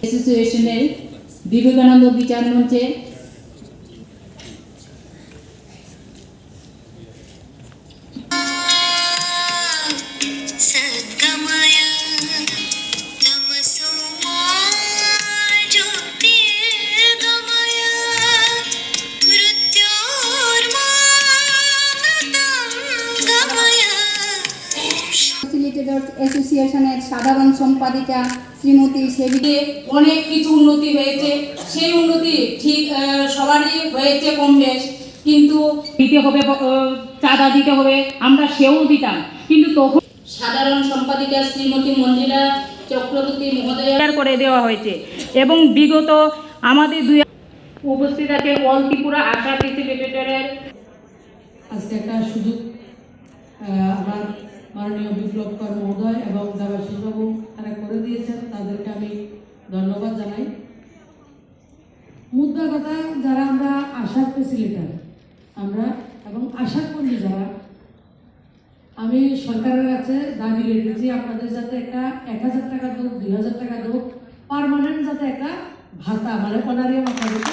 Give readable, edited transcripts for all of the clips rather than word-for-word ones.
অ্যাসোসিয়েশনের বিবেকানন্দ বিচার মঞ্চে অ্যাসোসিয়েশনের সাধারণ সম্পাদিকা শ্রীমতী সেবিকে অনেক কিছু উন্নতি হয়েছে। সেই উন্নতি ঠিক সবারই হয়েছে কম বেশ, কিন্তু দিতে হবে, চাঁদা দিতে হবে, আমরা সেও দিতাম, কিন্তু তখন সাধারণ সম্পাদিকা শ্রীমতী মঞ্জিলা চক্রবর্তী মহোদয়া করে দেওয়া হয়েছে। এবং বিগত আমাদের উপস্থিত আছে অল ত্রিপুরা আশা ফেসিলিটেটরের আজকে একটা সুযোগ আমার মাননীয় বিপ্লব কর মহোদয় এবং দেবাশিসবাবু তারা করে দিয়েছেন, তাদেরকে আমি ধন্যবাদ জানাই। মুদ্রা কথা, যারা আমরা আশার ফেসিলিটার আমরা এবং আশার কর্মী যারা, আমি সরকারের কাছে দাবি রেখেছি আপনাদের যাতে একটা 1000 টাকা দেব, 2000 টাকা দেব, পার্মানেন্ট যাতে একটা ভাতা মানে অনারিয়াম আপনাদেরকে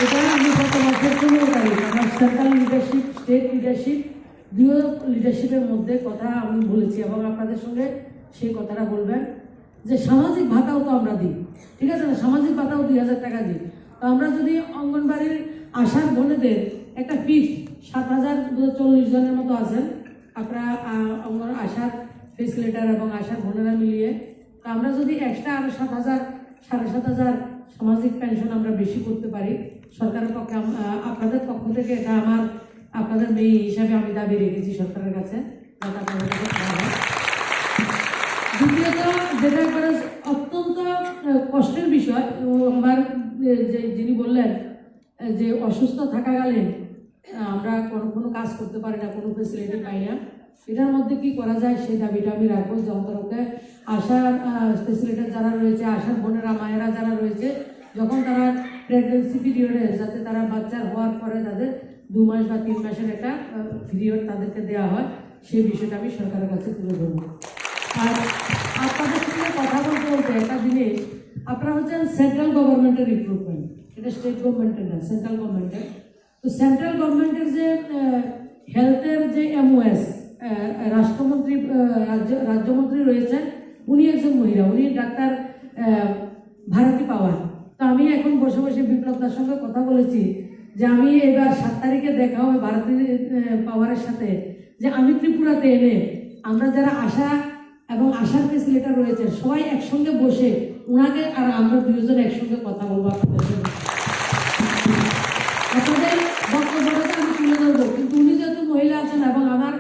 এটা আমি গত মাসের 15 তারিখ আমার সেন্ট্রাল লিডারশিপ, স্টেট লিডারশিপ, দুই লিডারশিপের মধ্যে কথা আমি বলেছি এবং আপনাদের সঙ্গে সেই কথাটা বলবেন যে সামাজিক ভাতাও তো আমরা দিই, ঠিক আছে না? সামাজিক ভাতাও 2000 টাকা দিই। তো আমরা যদি অঙ্গনবাড়ির আশার বোনেদের একটা ফিক্সড 7040 জনের মতো আছেন আপনারা আশার ফেসিলিটার এবং আশার বোনেরা মিলিয়ে, তো আমরা যদি এক্সট্রা আরো 7000 7500 সামাজিক পেনশন আমরা বেশি করতে পারি সরকারের পক্ষে, আপনাদের পক্ষ থেকে এটা আমার আপনাদের মেয়ে হিসাবে আমি দাবি রেখেছি সরকারের কাছে। দ্বিতীয়ত, যেটা করে অত্যন্ত কষ্টের বিষয়, আমার যে যিনি বললেন যে অসুস্থ থাকাকালীন আমরা কোনো কাজ করতে পারি না, কোনো ফেসিলিটি পাই না, এটার মধ্যে কি করা যায় সেই দাবিটা আমি রাখবো। যে অন্তরকে আশার ফেসিলিটার যারা রয়েছে, আশার বোনেরা মায়েরা যারা রয়েছে, যখন তারা প্রেগনেন্সি পিরিয়ডে যাতে তারা বাচ্চা হওয়ার পরে তাদের 2 মাস বা 3 মাসের একটা পিরিয়ড তাদেরকে দেওয়া হয়, সেই বিষয়টা আমি সরকারের কাছে তুলে ধরবো। আর আপনাদের সঙ্গে কথা বলতে বলতে একটা জিনিস, আপনারা হচ্ছেন সেন্ট্রাল গভর্নমেন্টের রিক্রুটমেন্ট, এটা স্টেট গভর্নমেন্টের না, সেন্ট্রাল গভর্নমেন্টের। তো সেন্ট্রাল গভর্নমেন্টের যে হেলথের যে MOS রাষ্ট্রমন্ত্রী রাজ্যমন্ত্রী রয়েছেন, উনি একজন মহিলা, উনি ডাক্তার ভারতী পাওয়ার। তো আমি এখন বসে বসে বিপ্লবদার সঙ্গে কথা বলেছি যে আমি এবার 7 তারিখে দেখা হবে ভারতী পাওয়ারের সাথে, যে আমি ত্রিপুরাতে এনে আমরা যারা আশা এবং আশার ফেসিলিটার রয়েছে সবাই একসঙ্গে বসে ওনাকে আর আমরা দুজন একসঙ্গে কথা বলবো আপনাদের সঙ্গে। আপনাদের বক্তব্যটা আমি তুলে ধরবো, কিন্তু উনি যেহেতু মহিলা আছেন এবং আমার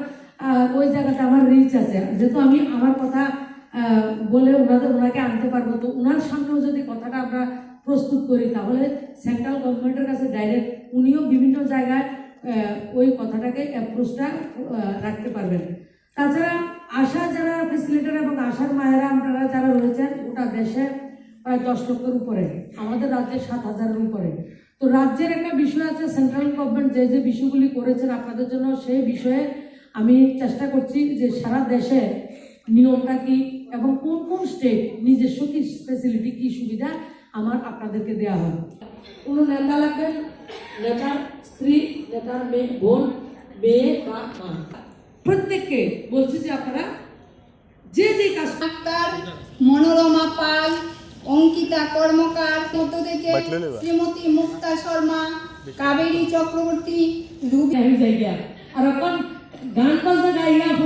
ওই জায়গাতে আমার রিচ আছে, যেহেতু আমি আমার কথা বলে ওনাকে আনতে পারবো, তো ওনার সামনেও যদি কথাটা আমরা প্রস্তুত করি তাহলে সেন্ট্রাল গভর্নমেন্টের কাছে ডাইরেক্ট উনিও বিভিন্ন জায়গায় ওই কথাটাকে অ্যাপ্রোচটা রাখতে পারবেন। তাছাড়া আশা যারা ফেসিলিটার এবং আশার মায়েরা আপনারা যারা রয়েছেন গোটা দেশে প্রায় 10 লক্ষের উপরে, আমাদের রাজ্যে 7000-এর উপরে। তো রাজ্যের একটা বিষয় আছে, সেন্ট্রাল গভর্নমেন্ট যে বিষয়গুলি করেছেন আপনাদের জন্য, সেই বিষয়ে আমি চেষ্টা করছি যে সারা দেশে নিয়মটা কি এবং কোন কোন স্টেট নিজস্ব কি ফেসিলিটি কি সুবিধা আমার আপনাদেরকে দেওয়া হয়। কোনো নেতা লাগবেন, নেতার স্ত্রী, নেতার মেয়ে, বোন, মেয়ে বা মা, প্রত্যেককে বলছি যে আপনারা যে কাজ। ডাক্তার মনোরমা পাল, অঙ্কিতা কর্মকার, মধ্য থেকে শ্রীমতী মুক্তা শর্মা, কাবেরী চক্রবর্তী, রূপ জায়গা আর এখন গান বাজনা গাইয়া